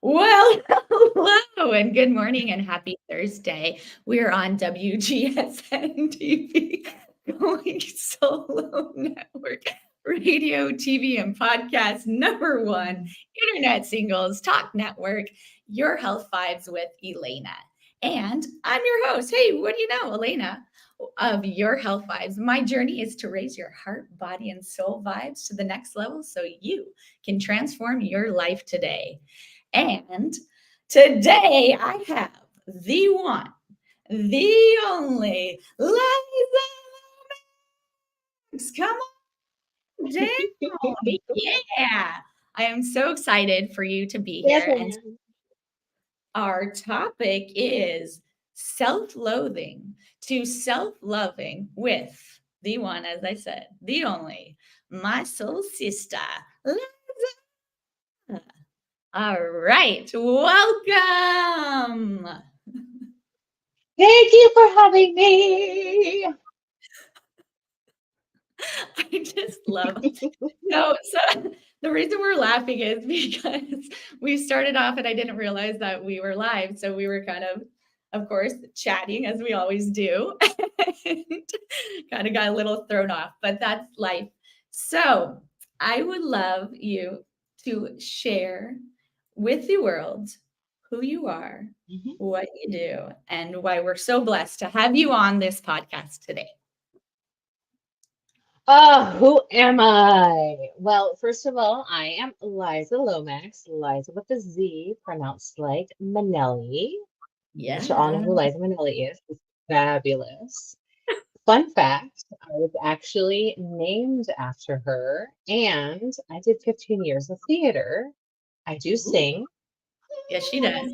Well, hello and good morning and happy Thursday. We're on WGSN-DB, going solo network, radio, TV, and podcast number one, internet singles, talk network, your health vibes with Elena. And I'm your host. Hey, what do you know, Elena? Of your health vibes. My journey is to raise your heart, body, and soul vibes to the next level so you can transform your life today. And today I have the one, the only Liza Lomax. Come on down. Yeah. I am so excited for you to be Yes, here. I And am. our topic is self loathing to self loving with the one, as I said, the only, my soul sister, Liza. All right. Welcome. Thank you for having me. I just love so the reason we're laughing is because we started off and I didn't realize that we were live. So we were of course, chatting as we always do, and kind of got a little thrown off, but that's life. So I would love you to share with the world who you are, Mhm. what you do, and why we're so blessed to have you on this podcast today. Who am I? Well, first of all, I am Liza Lomax, Liza with a Z, pronounced like Manelli. You should all know Yeah. who Liza Minnelli is. She's fabulous. Fun fact, I was actually named after her, and I did 15 years of theater. I do Ooh, sing, yes, she does.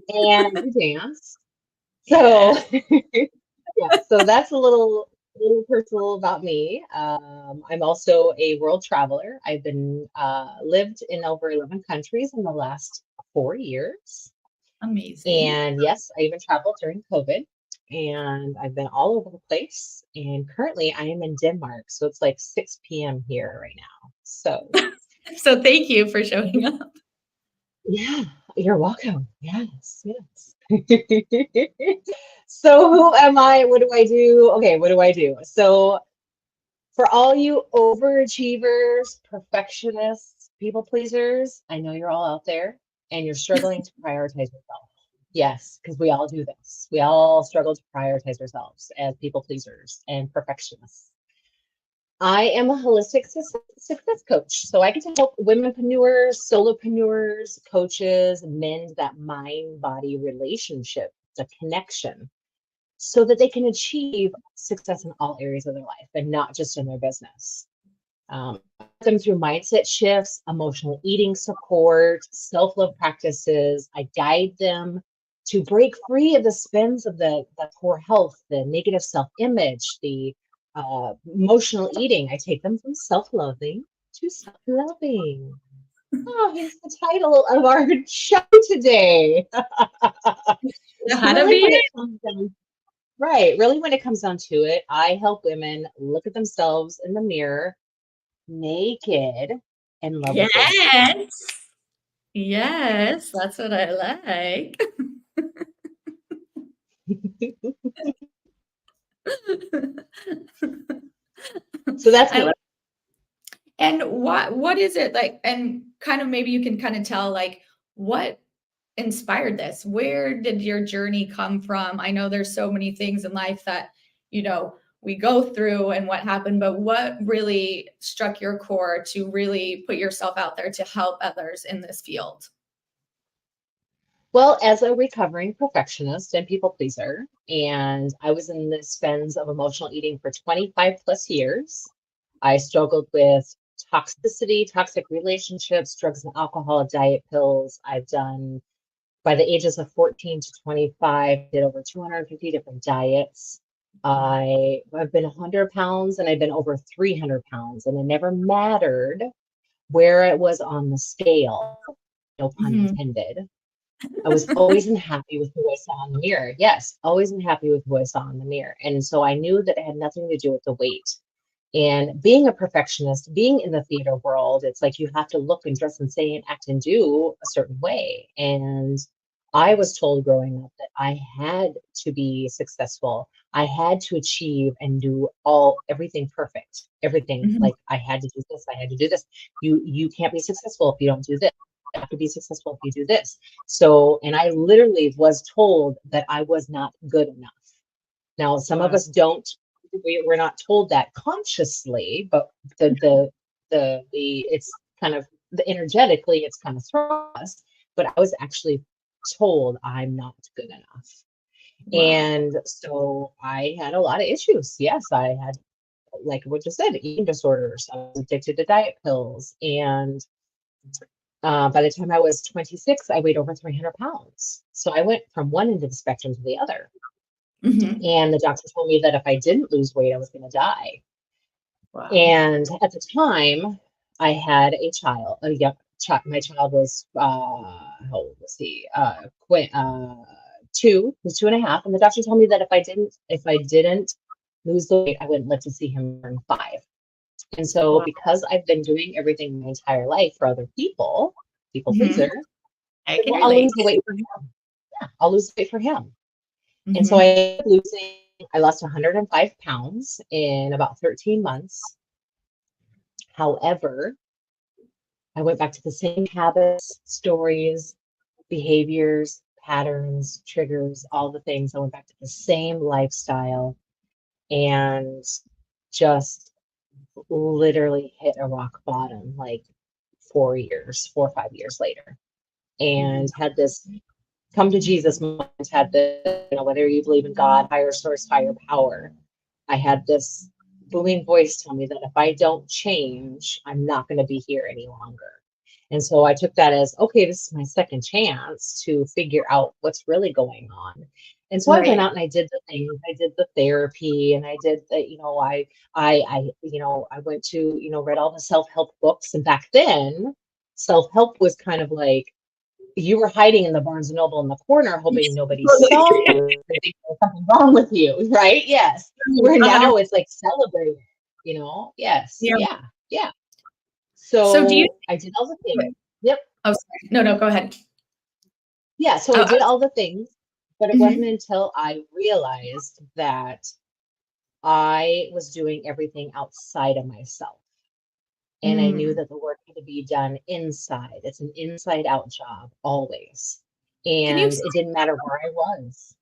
and I do dance. Yeah. So yeah, so that's a little personal about me. I'm also a world traveler. I've been lived in over 11 countries in the last 4 years. Amazing. And yes, I even traveled during COVID. And I've been all over the place. And currently I am in Denmark. So it's like 6 p.m. here right now. So So thank you for showing up. yeah, you're welcome. Yes, yes. So who am I? What do I do? Okay, what do I do? So for all you overachievers, perfectionists, people pleasers, I know you're all out there and you're struggling to prioritize yourself. Yes, because we all do this. We all struggle to prioritize ourselves as people pleasers and perfectionists. I am a holistic success coach. So I get to help womenpreneurs, solopreneurs, coaches mend that mind body relationship, the connection, so that they can achieve success in all areas of their life and not just in their business. I put them through mindset shifts, emotional eating support, self love practices. I guide them to break free of the spins of the poor health, the negative self image, the emotional eating. I take them from self loathing to self loving. Oh, here's the title of our show today. So, How to really, be when it. it comes down right, really, when it comes down to it, I help women look at themselves in the mirror naked in love with themselves. Yes. Yes, that's what I like. So that's I me. love and what is it like and kind of maybe you can kind of tell like what inspired this? Where did your journey come from? I know there's so many things in life that, you know, we go through and what happened, but what really struck your core to really put yourself out there to help others in this field? Well, as a recovering perfectionist and people pleaser, and I was in the spins of emotional eating for 25 plus years. I struggled with toxicity, toxic relationships, drugs and alcohol, diet pills. I've done, by the ages of 14 to 25, did over 250 different diets. I've been 100 pounds and I've been over 300 pounds, and it never mattered where it was on the scale, no pun Mhm. intended. I was always unhappy with who I saw in the mirror. Yes, always unhappy with who I saw in the mirror. And so I knew that it had nothing to do with the weight. And being a perfectionist, being in the theater world, it's like you have to look and dress and say and act and do a certain way. And I was told growing up that I had to be successful. I had to achieve and do everything perfect. Everything. Mhm. Like I had to do this, I had to do this. You can't be successful if you don't do this. You have to be successful if you do this. So, and I literally was told that I was not good enough. Now, some of Wow. us don't, we're not told that consciously, but it's kind of, the energetically, it's kind of thrown us, but I was actually told I'm not good enough. Wow. And so I had a lot of issues. Yes, I had, like what you said, eating disorders. I was addicted to diet pills. And by the time I was 26, I weighed over 300 pounds. So I went from one end of the spectrum to the other. Mhm. And the doctor told me that if I didn't lose weight, I was going to die. Wow. And at the time, I had a child. A young child. My child was how old was he? Two. He was 2.5. And the doctor told me that if I didn't lose the weight, I wouldn't live to see him turn 5. And so, Wow. because I've been doing everything my entire life for other people, people Mhm. pleaser, I said, can well, I'll relate. lose the weight for him. Yeah, I'll lose the weight for him. And so Mhm. I lost 105 pounds in about 13 months. However, I went back to the same habits, stories, behaviors, patterns, triggers, all the things. I went back to the same lifestyle and just literally hit a rock bottom like 4 or 5 years later. And Mhm. had this come to Jesus moment, had this, whether you believe in God, higher source, higher power, I had this booming voice tell me that if I don't change, I'm not going to be here any longer. And so I took that as, okay, this is my second chance to figure out what's really going on. And so I went Right. out and I did the things, I did the therapy, and I did the, I went to, read all the self-help books. And back then, self-help was kind of like, you were hiding in the Barnes and Noble in the corner, hoping nobody Totally. saw you. Because there's something wrong with you, right? Yes. Where 100. now it's like celebrated, Yes. Yeah. Yeah. Yeah. So do you So I did all the things. Yep. Oh, sorry. No, no, go ahead. Yeah. So I I did was all the things, but it wasn't Mhm. until I realized that I was doing everything outside of myself. And I knew Mm. that the work had to be done inside. It's an inside out job always. Can you And it explain didn't matter where I was.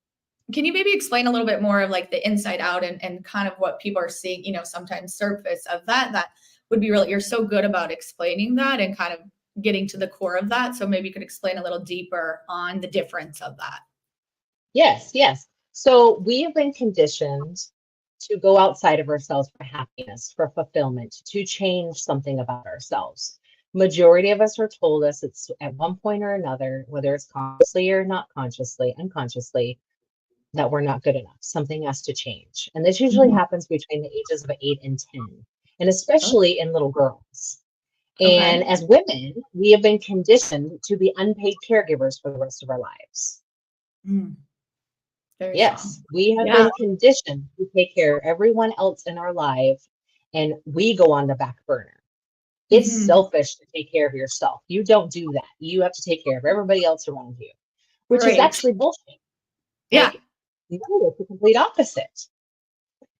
can you maybe explain a little bit more of like the inside out and kind of what people are seeing, sometimes surface of that would be really you're so good about explaining that and kind of getting to the core of that. So maybe you could explain a little deeper on the difference of that. Yes, yes. So we have been conditioned to go outside of ourselves for happiness, for fulfillment, to change something about ourselves. Majority of us are told us it's at one point or another, whether it's consciously or not consciously, unconsciously, that we're not good enough. Something has to change. And this usually Mhm. happens between the ages of 8 and 10, and Oh, especially in little girls. And okay. as women, we have been conditioned to be unpaid caregivers for the rest of our lives. Mm, very Yes, strong. we have Yeah. been conditioned to take care of everyone else in our life, and we go on the back burner. It's Mhm. selfish to take care of yourself. You don't do that. You have to take care of everybody else around you, which is Right. actually bullshit. Yeah. Like, no, it's the complete opposite.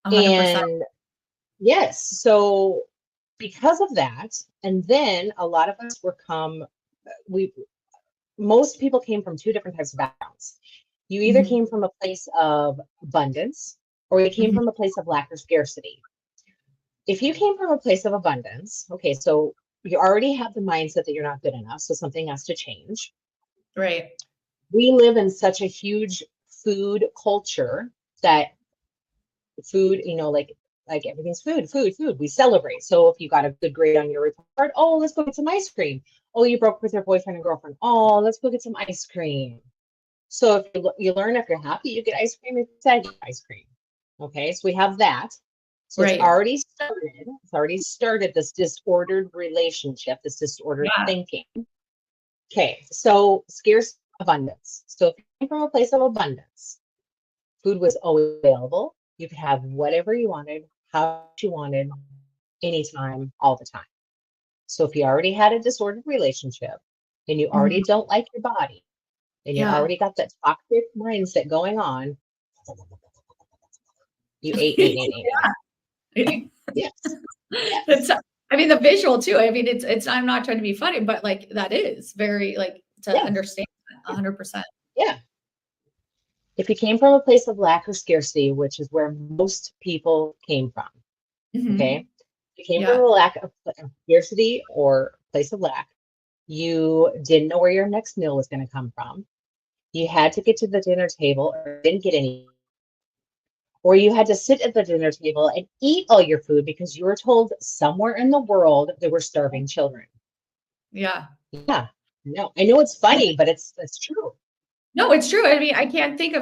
100%. And yes, so because of that, and then a lot of us we most people came from two different types of backgrounds. You either Mhm. came from a place of abundance or you came Mhm. from a place of lack or scarcity. If you came from a place of abundance, okay, so you already have the mindset that you're not good enough, so something has to change. Right. We live in such a huge food culture that food, like everything's food. We celebrate. So if you got a good grade on your report, oh, let's go get some ice cream. Oh, you broke with your boyfriend and girlfriend. Oh, let's go get some ice cream. So if you learn, if you're happy, you get ice cream. If you're sad, you get ice cream. Okay, so we have that. So it's Right. already started. It's already started this disordered relationship, this disordered Yeah. thinking. Okay, so scarce abundance. So if you came from a place of abundance, food was always available. You could have whatever you wanted, how much you wanted, anytime, all the time. So if you already had a disordered relationship and you already don't like your body and you Yeah. already got that toxic mindset going on, you ate. Yes. Yes. That's, I mean, the visual too. I mean, it's, I'm not trying to be funny, but like that is very like to Yes. understand 100%. Yeah. If you came from a place of lack or scarcity, which is where most people came from, okay? Mhm. If you came from Yeah. a lack of scarcity or place of lack, you didn't know where your next meal was going to come from. You had to get to the dinner table or didn't get any, or you had to sit at the dinner table and eat all your food because you were told somewhere in the world there were starving children. Yeah. Yeah. No, I know it's funny, but it's true. No, it's true. I mean, I can think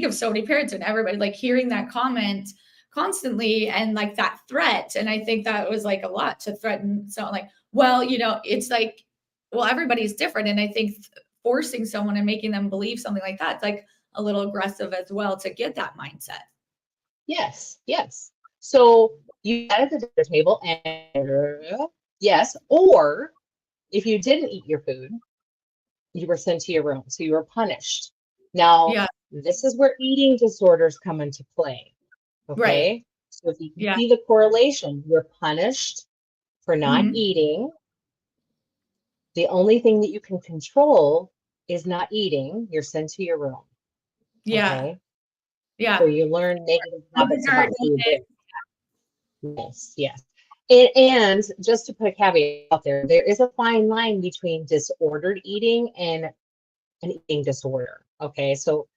of so many parents and everybody like hearing that comment constantly and like that threat. And I think that was like a lot to threaten. So like, well, it's like, well, everybody's different. And I think forcing someone and making them believe something like that, it's like a little aggressive as well to get that mindset. Yes, yes. So you sat at the dinner table and yes, or if you didn't eat your food, you were sent to your room. So you were punished. Now, Yeah. this is where eating disorders come into play. Right. Okay. So if you can Yeah. see the correlation, you're punished for not Mhm. eating. The only thing that you can control is not eating. You're sent to your room. Yeah. Okay. So Yeah. you learn negative Limits habits are about food needed. there. Yes, yes. And just to put a caveat out there, there is a fine line between disordered eating and an eating disorder. Okay. So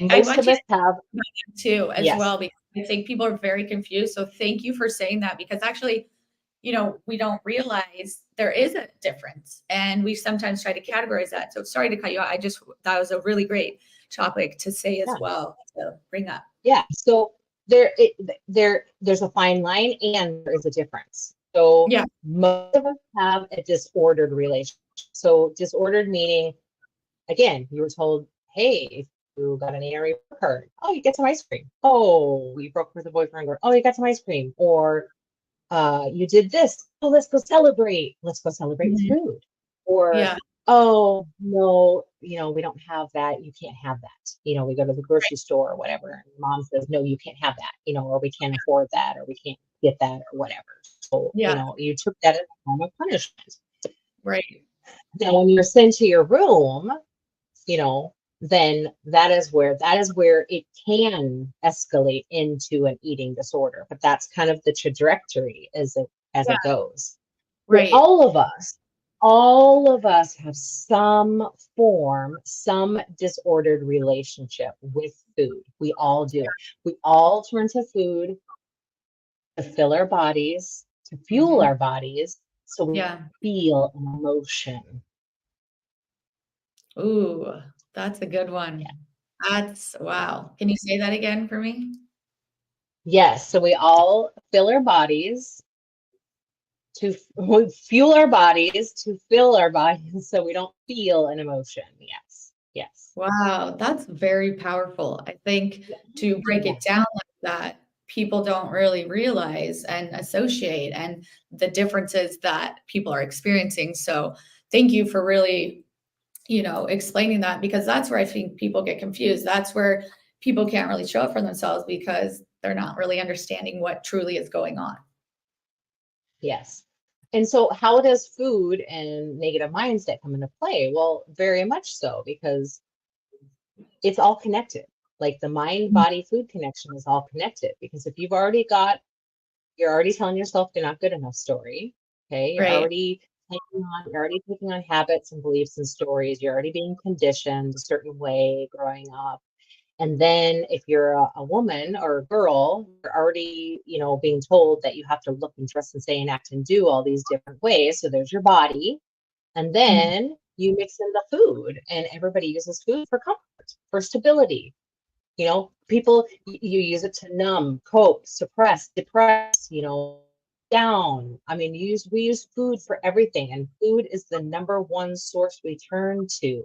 I most want of you us have, too as yes, well because I think people are very confused. So thank you for saying that because actually, we don't realize there is a difference and we sometimes try to categorize that. So sorry to cut you out. That was a really great topic to say as yeah, well to bring up. yeah. So there's a fine line and there is a difference. So Yeah. most of us have a disordered relationship. So disordered meaning, again, you were told, hey, if you got an ARE card, oh, you get some ice cream. Oh, you broke with a boyfriend, or oh, you got some ice cream. Or you did this. Oh, let's go celebrate. Let's go celebrate with Mhm. food. Or, Yeah. oh, no, we don't have that. You can't have that. We go to the grocery Right. store or whatever. And mom says, no, you can't have that, or we can't afford that, or we can't get that, or whatever. So, Yeah. you took that as a form of punishment. Right. Now, when you're sent to your room, you know, then that is where it can escalate into an eating disorder. But that's kind of the trajectory as it Yeah. goes. So Right. all of us have some disordered relationship with food. We all do. We all turn to food to fill our bodies, to fuel Mhm. our bodies, so we Yeah. feel an emotion. Ooh, that's a good one. That's wow. Can you say that again for me? Yes, so we all fill our bodies we fuel our bodies to fill our bodies so we don't feel an emotion. Yes. Yes. Wow, that's very powerful. I think to break Yeah. it down like that, people don't really realize and associate and the differences that people are experiencing. So thank you for really, explaining that because that's where I think people get confused. That's where people can't really show up for themselves because they're not really understanding what truly is going on. Yes. And so how does food and negative mindset come into play? Well, very much so, because it's all connected. Like the mind, Mm. body, food connection is all connected. Because if you're already telling yourself you're not good enough story. Okay. Right. You're already taking on habits and beliefs and stories. You're already being conditioned a certain way growing up. And then if you're a woman or a girl, you're already, being told that you have to look and dress and say and act and do all these different ways. So there's your body. And Mhm. then you mix in the food, and everybody uses food for comfort, for stability. People, you use it to numb, cope, suppress, depress, down. I mean, we use food for everything, and food is the number one source we turn to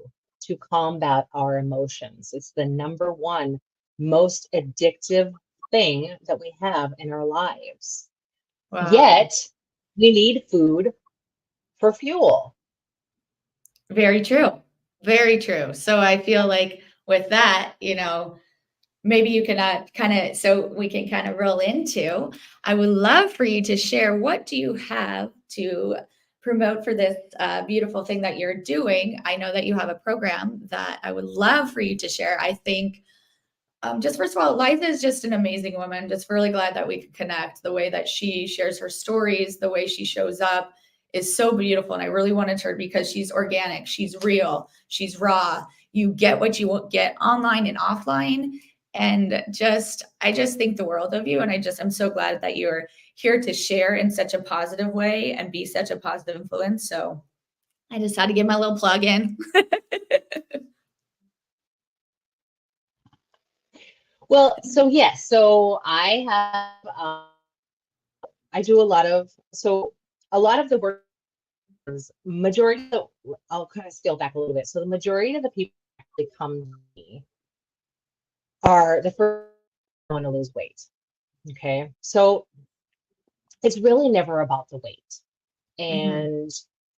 combat our emotions. It's the number one most addictive thing that we have in our lives. Wow. Yet we need food for fuel. Very true. Very true. So I feel like with that, maybe you can kind of, so we can kind of roll into, I would love for you to share, what do you have to promote for this beautiful thing that you're doing? I know that you have a program that I would love for you to share. I think just first of all, Liza is just an amazing woman. Just really glad that we could connect. The way that she shares her stories, the way she shows up is so beautiful. And I really wanted her because she's organic, she's real, she's raw. You get what you get online and offline. And I just think the world of you. And I'm so glad that you're here to share in such a positive way and be such a positive influence. So I just had to give my little plug in. Well, so yes, so I have, I do a lot of the work, majority of I'll kind of scale back a little bit. So the majority of the people that actually come to me are the first want to lose weight. Okay. So it's really never about the weight. Mhm. And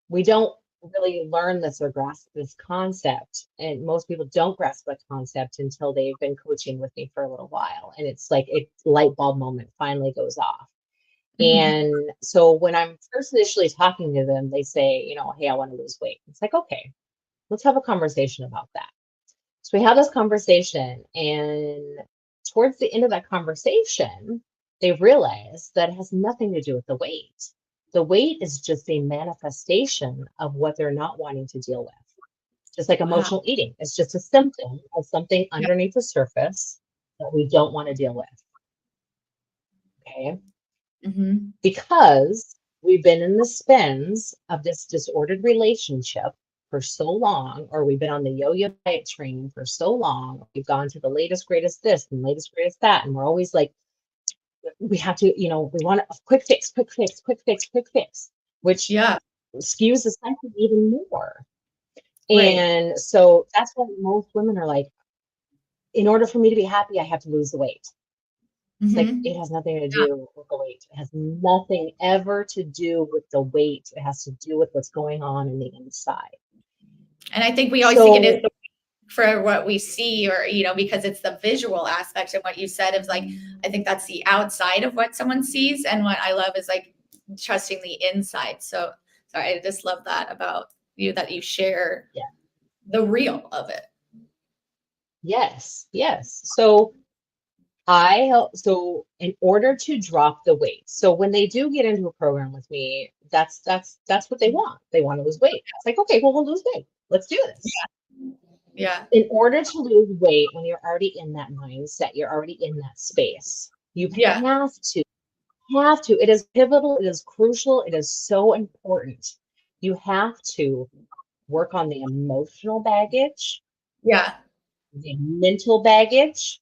we don't really learn this or grasp this concept. And most people don't grasp that concept until they've been coaching with me for a little while. And it's like a light bulb moment finally goes off. Mhm. And so when I'm first initially talking to them, they say, hey, I want to lose weight. It's like, okay, let's have a conversation about that. So we have this conversation, and towards the end of that conversation, they realize that it has nothing to do with the weight. The weight is just a manifestation of what they're not wanting to deal with. Just like Wow. emotional eating, it's just a symptom of something Yeah. underneath the surface that we don't want to deal with. Okay. Mhm. Because we've been in the spins of this disordered relationship for so long, or we've been on the yo-yo diet train for so long, we've gone to the latest, greatest this and latest, greatest that, and we're always like, we have to, we want a quick fix, quick fix, quick fix, quick fix, which Yeah. skews the psyche even more. Right. And so that's why most women are like, in order for me to be happy, I have to lose the weight. It's like, Mhm. it has nothing to Yeah. do with the weight. It has nothing ever to do with the weight. It has to do with what's going on in the inside. And I think we always think it is So, for what we see, or, because it's the visual aspect. And what you said is like, I think that's the outside of what someone sees. And what I love is like trusting the inside. So sorry, I just love that about you, that you share yeah, the real of it. yes, yes. So, I help. So, in order to drop the weight, so when they do get into a program with me, that's what they want. They want to lose weight. It's like, okay, well, we'll lose weight. Let's do this. Yeah. In order to lose weight, when you're already in that mindset, you're already in that space. You Yeah. have to. It is pivotal. It is crucial. It is so important. You have to work on the emotional baggage, Yeah. the mental baggage,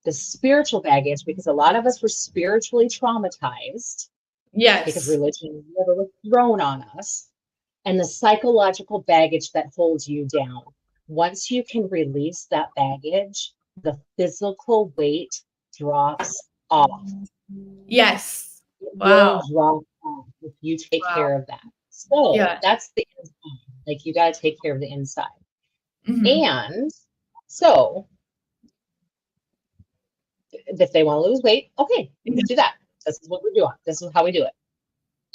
the spiritual baggage, because a lot of us were spiritually traumatized because Yes. religion never was thrown on us, and the psychological baggage that holds you down. Once you can release that baggage, the physical weight drops off. Yes. It will Wow. drop off if you take Wow. care of that. So Yeah. that's the inside. Like, you got to take care of the inside. Mhm. And so if they want to lose weight, okay, let's do that. This is what we're doing. This is how we do it.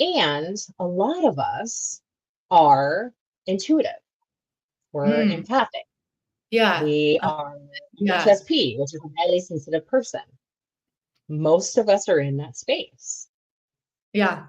And a lot of us are intuitive. We're Mm. empathic. Yeah. We are Yeah. EHSP, which is a highly sensitive person. Most of us are in that space. Yeah.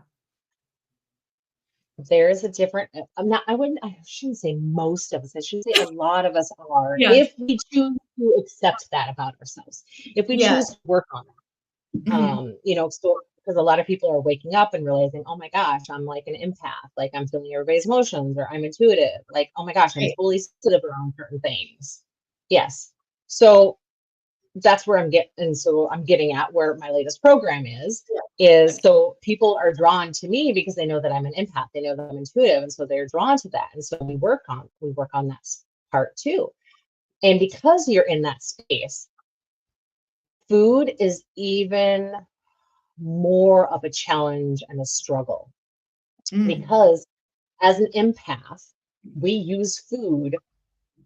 There is a different, I shouldn't say most of us, I should say a lot of us are, Yeah. if we choose to accept that about ourselves, if we Yeah. choose to work on it. Mhm. So because a lot of people are waking up and realizing, oh my gosh, I'm like an empath, like I'm feeling everybody's emotions, or I'm intuitive, like, oh my gosh, I'm Right. totally sensitive around certain things. Yes. So that's where I'm getting at where my latest program is so people are drawn to me because they know that I'm an empath, they know that I'm intuitive, and so they're drawn to that, and so we work on that part too. And because you're in that space, food is even more of a challenge and a struggle Mm. because as an empath, we use food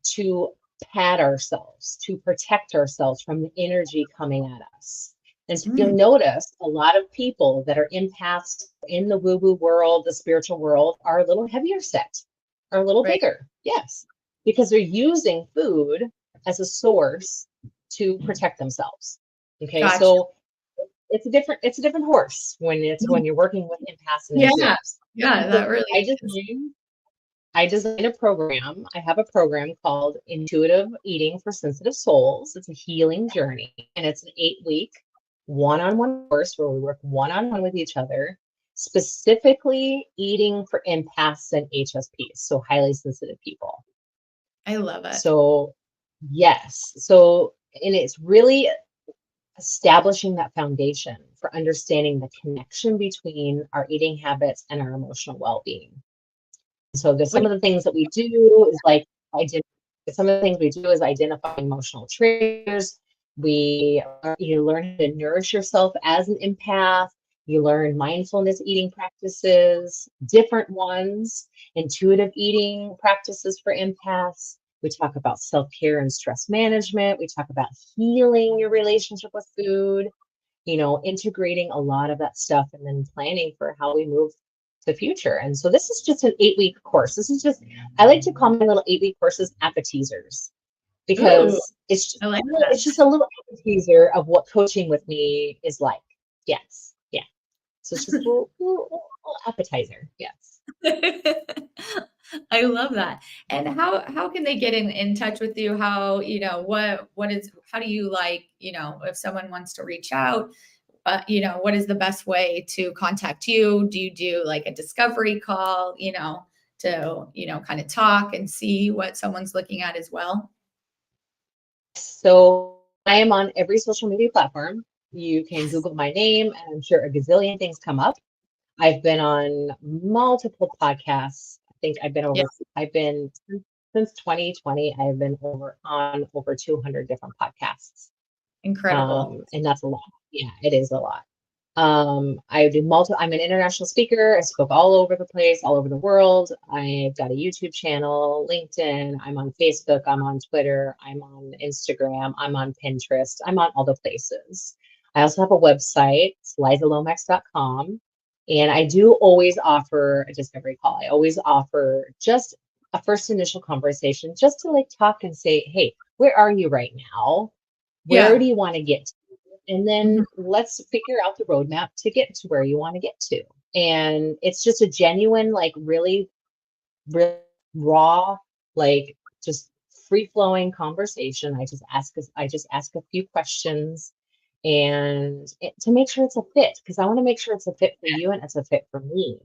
to pad ourselves, to protect ourselves from the energy coming at us. And so you'll Mm. notice a lot of people that are empaths in the woo-woo world, the spiritual world, are a little heavier set, are a little Right. bigger. Yes, because they're using food as a source to protect themselves. Okay, Gotcha. so it's a different horse when you're working with empaths and Yeah. intuitives. Yeah, So that really I is. designed I designed a program. I have a program called Intuitive Eating for Sensitive Souls. It's a healing journey, and it's an 8-week one-on-one course where we work one-on-one with each other, specifically eating for empaths and HSPs, so highly sensitive people. I love it. So, yes. So, and it's really establishing that foundation for understanding the connection between our eating habits and our emotional well-being. So there's some Which of the things that we do is like some of the things we do is identify emotional triggers. You learn how to nourish yourself as an empath. You learn mindfulness eating practices, different ones, intuitive eating practices for empaths. We talk about self-care and stress management. We talk about healing your relationship with food, integrating a lot of that stuff and then planning for how we move the future. And so this is just an 8-week course. I like to call my little 8-week courses appetizers ooh, because I like that. it's just a little appetizer of what coaching with me is like. Yes. Yeah. So it's just a little appetizer. Yes. I love that. And how can they get in touch with you? How, how do you like, if someone wants to reach out, what is the best way to contact you? Do you do like a discovery call, to, kind of talk and see what someone's looking at as well? So I am on every social media platform. You can Yes, Google my name and I'm sure a gazillion things come up. I've been on multiple podcasts. I think yeah, I've been since 2020, I've been over 200 different podcasts. incredible. And that's a lot. Yeah, it is a lot. I'm an international speaker. I spoke all over the place, all over the world. I've got a YouTube channel, LinkedIn. I'm on Facebook. I'm on Twitter. I'm on Instagram. I'm on Pinterest. I'm on all the places. I also have a website. It's lizalomax.com. And I do always offer a discovery call. I always offer just a first initial conversation just to like talk and say, hey, where are you right now? Where Yeah. do you want to get to? And Mhm. then let's figure out the roadmap to get to where you want to get to. And it's just a genuine, like really, really raw, like just free flowing conversation. I just ask a few questions to make sure it's a fit because I want to make sure it's a fit for you and it's a fit for me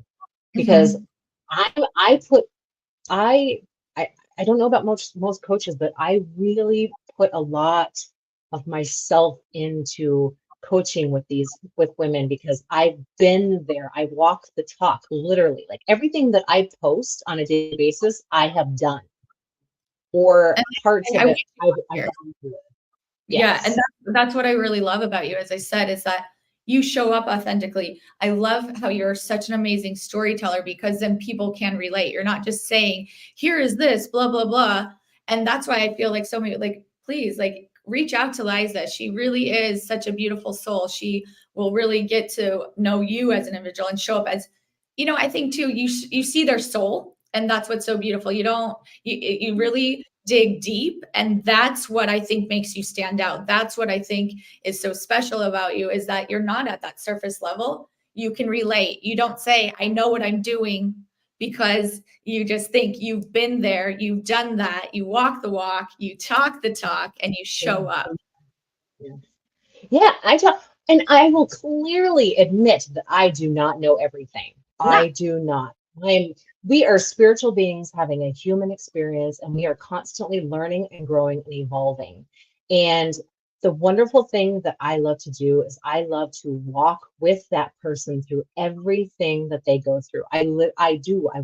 because Mhm. I I put I I I don't know about most coaches, but I really put a lot of myself into coaching with women because I've been there. I walk the talk literally. Like everything that I post on a daily basis, I have done or And parts I of wish it you I've were here. gone through it. Yeah, and Yes. that's what I really love about you, as I said, is that you show up authentically. I love how you're such an amazing storyteller because then people can relate. You're not just saying, "Here is this, blah, blah, blah." And that's why I feel like so many like, please, like, reach out to Liza. She really is such a beautiful soul. She will really get to know you as an individual and show up as, I think too, you see their soul, and that's what's so beautiful. You really dig deep, and that's what I think makes you stand out. That's what I think is so special about you, is that you're not at that surface level. You can relate. You don't say, I know what I'm doing, because you just think you've been there, you've done that, you walk the walk, you talk the talk, and you show up. Yeah, and I will clearly admit that I do not know everything. Yeah. I do not. We are spiritual beings having a human experience, and we are constantly learning and growing and evolving. And the wonderful thing that I love to do is I love to walk with that person through everything that they go through. I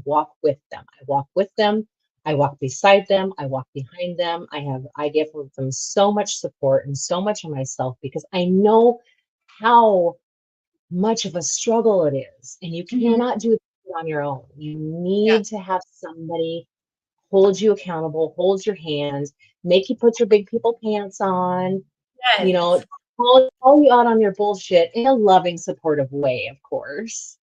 walk with them. I walk with them. I walk beside them. I walk behind them. I give them so much support and so much of myself because I know how much of a struggle it is. And you Mhm. cannot do it on your own. You Yeah. need to have somebody hold you accountable, hold your hand, make you put your big people pants on, you know, Yes. call you out on your bullshit in a loving, supportive way, of course.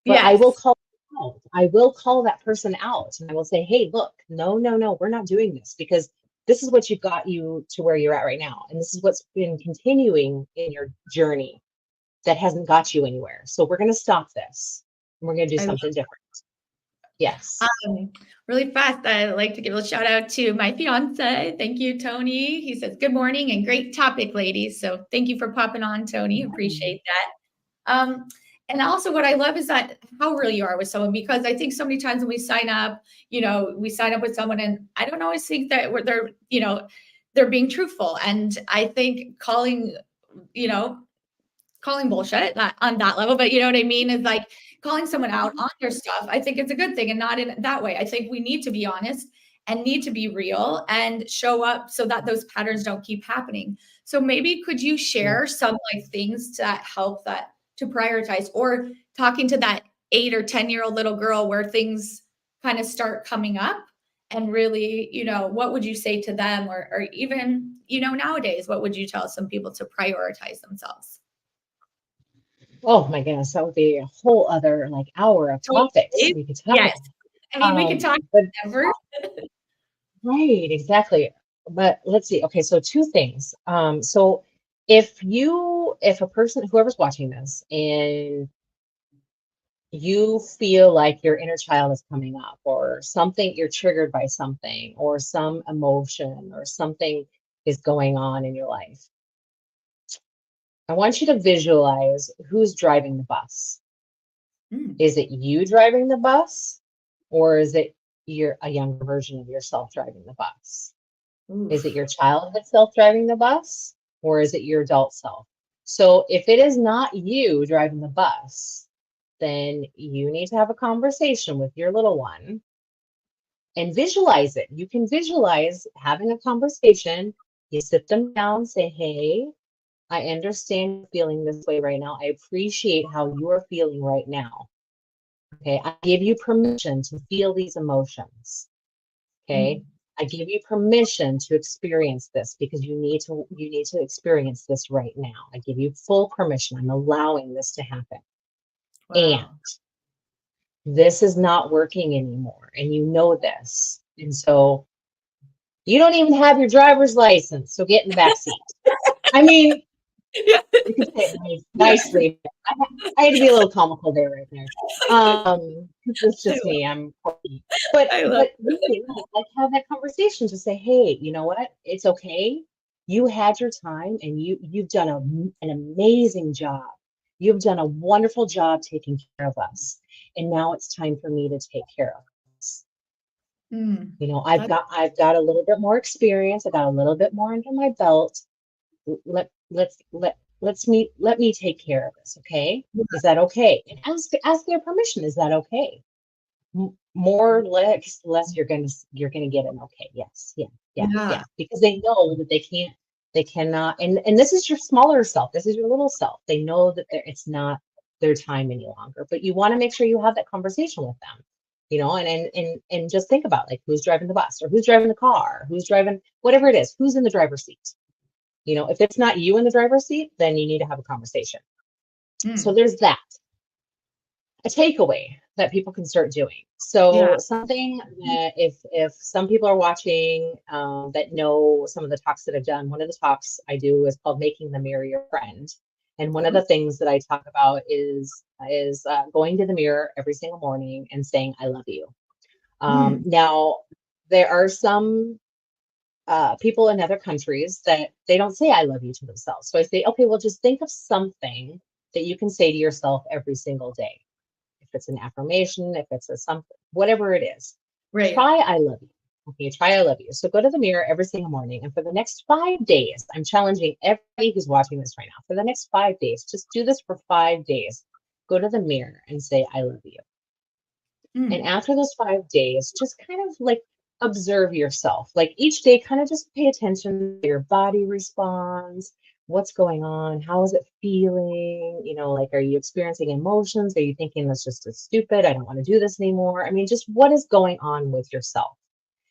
But I will Yes. call you out. I will call that person out and I will say, hey, look, no, no, no, we're not doing this because this is what you got you to where you're at right now. And this is what's been continuing in your journey that hasn't got you anywhere. So we're going to stop this and we're going to do I love. something different. Yes. Really fast, I'd like to give a shout out to my fiance. Thank you, Tony. He says, good morning and great topic, ladies. So thank you for popping on, Tony. Appreciate that. And also what I love is that how real you are with someone, because I think so many times when we sign up, we sign up with someone and I don't always think that they're, they're being truthful. And I think you know, calling bullshit not on that level, but you know what I mean? Is like calling someone out on their stuff. I think it's a good thing and not in that way. I think we need to be honest and need to be real and show up so that those patterns don't keep happening. So maybe could you Yeah. share some like things that help that to prioritize or talking to that 8 or 10-year-old little girl where things kind of start coming up and really, what would you say to them or even, nowadays, what would you tell some people to prioritize themselves? Oh my goodness, that would be a whole other like hour of topics Totally. we could talk Yes. about. I mean, we could talk But forever. right, exactly. But let's see. Okay, so two things. So if a person, whoever's watching this, and you feel like your inner child is coming up, or something, you're triggered by something, or some emotion, or something is going on in your life, I want you to visualize who's driving the bus. Mm. Is it you driving the bus, or is it a younger version of yourself driving the bus? Is it Oof. your childhood self driving the bus, or is it your adult self? So if it is not you driving the bus, then you need to have a conversation with your little one and visualize it. You can visualize having a conversation. You sit them down, say, hey, I understand you're feeling this way right now. I appreciate how you are feeling right now. Okay, I give you permission to feel these emotions. Okay, Mm. I give you permission to experience this because you need to experience this right now. I give you full permission. I'm allowing this to happen. And Wow. this is not working anymore. And you know this. And so you don't even have your driver's license. So get in the back seat. I mean, Yeah. you could say it Yeah. nicely. I had to be a little comical there, right there. 'Cause it's I just love me. I'm quirky. But I love but really, like have that conversation to say, hey, you know what? It's okay. You had your time, and you've done an amazing job. You've done a wonderful job taking care of us, and now it's time for me to take care of us. Mm. You know, I've That got I've got a little bit more experience. I got a little bit more under my belt. Let me take care of this, okay? Is that okay? And ask their permission. Is that okay? More or less, you're gonna get an okay. Yes, yeah, yeah, yeah. yeah. Because they know that they cannot. And this is your smaller self. This is your little self. They know that it's not their time any longer. But you want to make sure you have that conversation with them. And just think about like who's driving the bus or who's driving the car, who's driving whatever it is, who's in the driver's seat. If it's not you in the driver's seat, then you need to have a conversation. So Mm. there's that, a takeaway that people can start doing. Yeah. So something that if some people are watching that know some of the talks that I've done, one of the talks I do is called Making the Mirror Your Friend. And one of the things that I talk about is going to the mirror every single morning and saying, I love you. Mm. Now, there are some people in other countries that they don't say I love you to themselves. So I say, okay, well, just think of something that you can say to yourself every single day. If it's an affirmation, if it's a something, whatever it is, Right. try I love you. Okay, try I love you. So go to the mirror every single morning. And for the next 5 days, I'm challenging everybody who's watching this right now. For the next 5 days, just do this for 5 days. Go to the mirror and say, I love you. And Mm. after those 5 days, just kind of like observe yourself. Like each day, kind of just pay attention to your body responds, what's going on? How is it feeling? You know, like, are you experiencing emotions? Are you thinking that's just stupid? I don't want to do this anymore. I mean, just what is going on with yourself?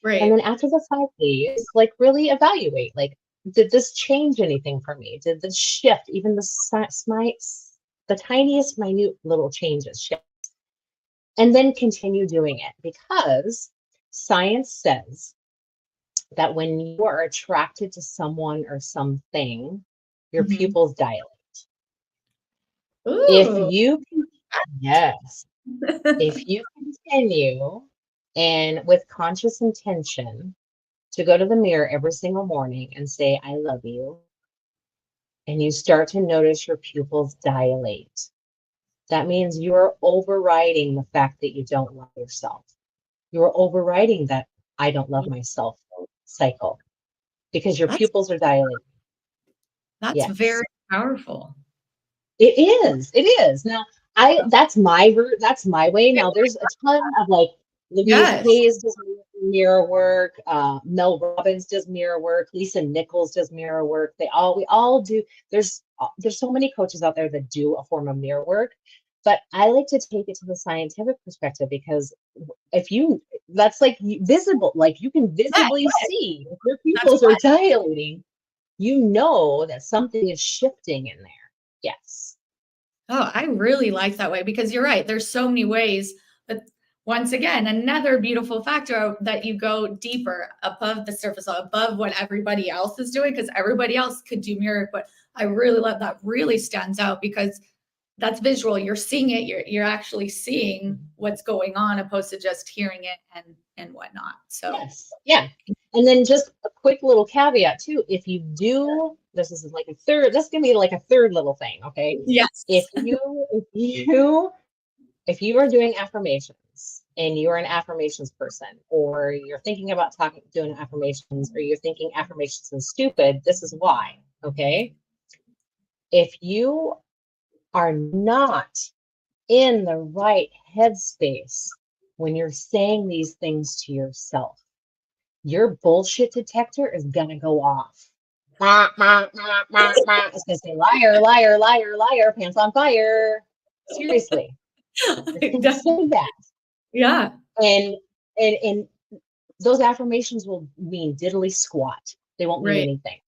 And Right. then after the 5 days, like really evaluate, like, did this change anything for me? Did this shift, even the tiniest minute little changes shift? And then continue doing it, because science says that when you are attracted to someone or something, your Mhm. pupils dilate. If Ooh. you, yes, if you continue and with conscious intention to go to the mirror every single morning and say, I love you, and you start to notice your pupils dilate, that means you're overriding the fact that you don't love yourself. You're overriding that I don't love myself cycle because your That's pupils are dilating. that's Yes. very powerful. It is. It is. Now, that's my route. That's my way. Now, there's a ton of like Louise Yes. Hayes does mirror work. Mel Robbins does mirror work. Lisa Nichols does mirror work. We all do. There's so many coaches out there that do a form of mirror work, but I like to take it to the scientific perspective, because if you, that's like visible, like you can Yes, visibly see if your that's pupils are why. dilating, you know that something is shifting in there. Yes. Oh, I really like that way because you're right. There's so many ways, but once again, another beautiful factor that you go deeper above the surface, above what everybody else is doing, because everybody else could do mirror, but I really love that. Really stands out because that's visual. You're seeing it. You're actually seeing what's going on, opposed to just hearing it and whatnot. So Yes. Yeah. And then just a quick little caveat too. If you do, this is gonna be like a third little thing. Okay. yes. If you are doing affirmations and you're an affirmations person, or you're thinking about doing affirmations, or you're thinking affirmations is stupid, this is why. Okay. If you are not in the right headspace when you're saying these things to yourself, your bullshit detector is gonna go off. It's gonna say liar, liar, liar, liar, pants on fire. Seriously, it's gonna say that. Yeah. And and those affirmations will mean diddly squat. They won't mean Right. anything.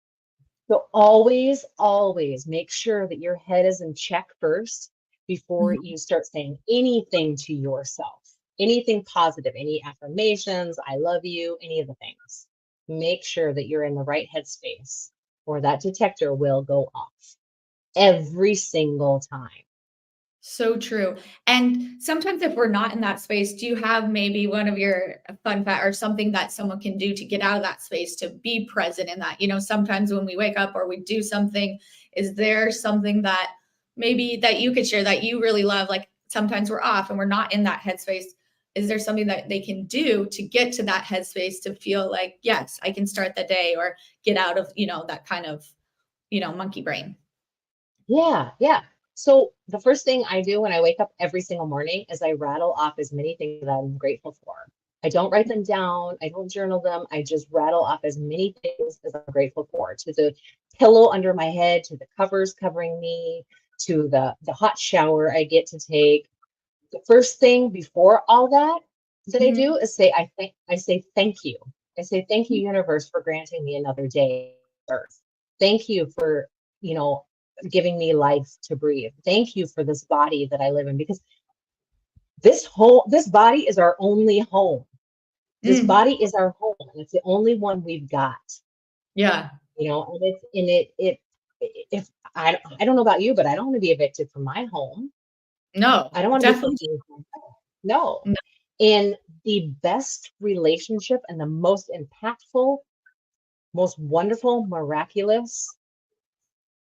So always, always make sure that your head is in check first before Mhm. you start saying anything to yourself. Anything positive, any affirmations, I love you, any of the things. Make sure that you're in the right headspace, or that detector will go off every single time. So true. And sometimes if we're not in that space, do you have maybe one of your fun fact or something that someone can do to get out of that space to be present in that? Sometimes when we wake up or we do something, is there something that maybe that you could share that you really love? Like sometimes we're off and we're not in that headspace. Is there something that they can do to get to that headspace to feel like, yes, I can start the day or get out of, that kind of, monkey brain? Yeah, yeah. So the first thing I do when I wake up every single morning is I rattle off as many things that I'm grateful for. I don't write them down, I don't journal them. I just rattle off as many things as I'm grateful for, to the pillow under my head, to the covers covering me, to the hot shower I get to take. The first thing before all that I do Mhm. is I say thank you. I say thank you, universe, for granting me another day on earth. Thank you for, you know, giving me life to breathe. Thank you for this body that I live in, because this body is our only home. This Mm. body is our home, and it's the only one we've got. Yeah. And it's in it if I don't know about you, but I don't want to be evicted from my home. No, I don't want to be definitely. evicted from my home. No. No. And the best relationship and the most impactful, most wonderful, miraculous,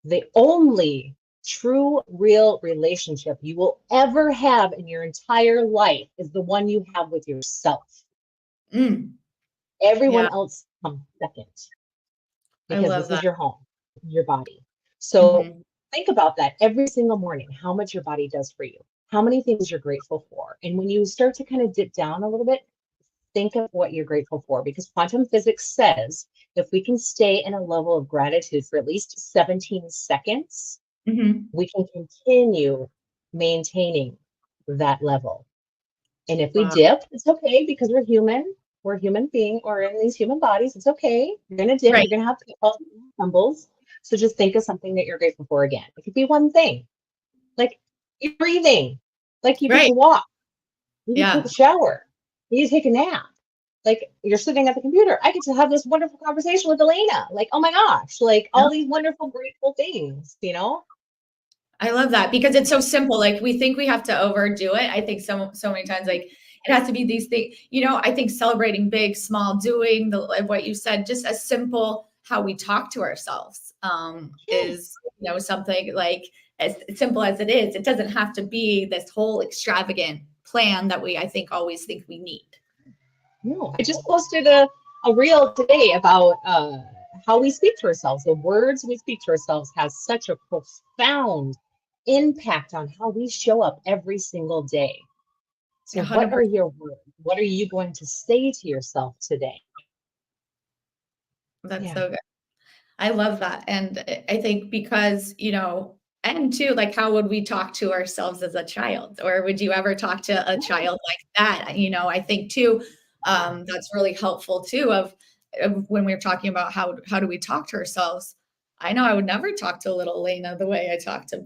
the only true, real relationship you will ever have in your entire life is the one you have with yourself. Mm. Everyone Yeah, else comes second, I because love this is that. your home, your body. So Mhm. think about that every single morning, how much your body does for you, how many things you're grateful for. And when you start to kind of dip down a little bit, think of what you're grateful for, because quantum physics says if we can stay in a level of gratitude for at least 17 seconds, we can continue maintaining that level. And if we Wow. dip, it's okay, because we're human. We're human being, or in these human bodies. It's okay. You're gonna dip. Right. You're gonna have pitfalls and stumbles. So just think of something that you're grateful for again. It could be one thing, like you're breathing, like you get Right. to walk, you can take Yeah. a shower, you can take a nap. Like you're sitting at the computer. I get to have this wonderful conversation with Elena. Like, oh my gosh, like all these wonderful, grateful things, you know? I love that because it's so simple. Like we think we have to overdo it. I think so many times, like it has to be these things. I think celebrating big, small, doing like what you said, just a simple how we talk to ourselves is Yes. something like as simple as it is. It doesn't have to be this whole extravagant plan that I think always think we need. No, I just posted a reel today about how we speak to ourselves. The words we speak to ourselves has such a profound impact on how we show up every single day. So what are 100%. your words? What are you going to say to yourself today? That's Yeah. so good. I love that. And I think because, and too, like, how would we talk to ourselves as a child? Or would you ever talk to a child like that? I think too, that's really helpful too, of when we're talking about how do we talk to ourselves? I know I would never talk to little Elena the way I talk to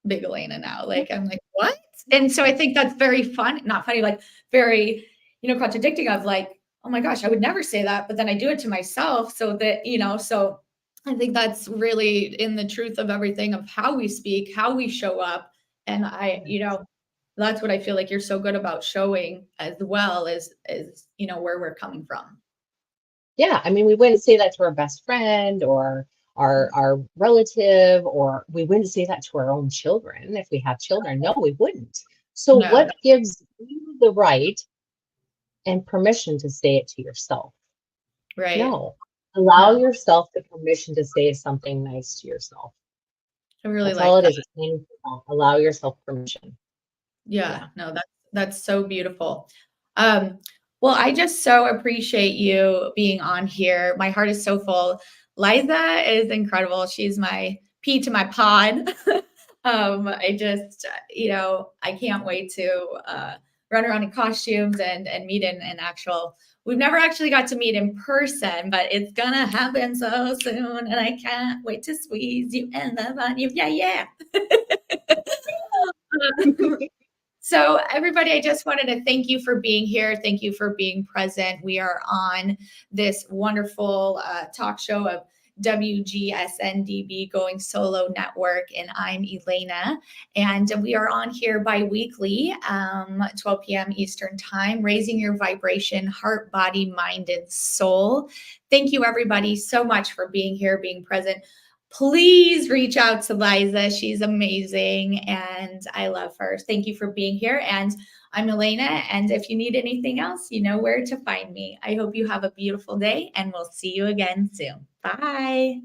big Elena now. Like, I'm like, what? And so I think that's very fun, not funny, like very, contradicting of like, oh my gosh, I would never say that, but then I do it to myself so that, so I think that's really in the truth of everything of how we speak, how we show up. And that's what I feel like you're so good about showing as well as where we're coming from. Yeah, I mean, we wouldn't say that to our best friend or our relative, or we wouldn't say that to our own children if we have children. No, we wouldn't. So No, what gives you the right and permission to say it to yourself? right. No. Allow No, yourself the permission to say something nice to yourself. I really That's all like it that. is. It's plain and simple. Allow yourself permission. Yeah, Yeah. no, that's so beautiful. Um, well, I just so appreciate you being on here. My heart is so full. Liza is incredible. She's my pea to my pod. I just, I can't wait to run around in costumes and meet in actual. We've never actually got to meet in person, but it's gonna happen so soon, and I can't wait to squeeze you and love on you. Yeah, yeah. So, everybody, I just wanted to thank you for being here. Thank you for being present. We are on this wonderful talk show of WGSN-DB Going Solo Network, and I'm Elena. And we are on here bi-weekly, 12 p.m. Eastern Time, raising your vibration, heart, body, mind, and soul. Thank you, everybody, so much for being here, being present. Please reach out to Liza. She's amazing and I love her. Thank you for being here. And I'm Elena. And if you need anything else, you know where to find me. I hope you have a beautiful day and we'll see you again soon. Bye.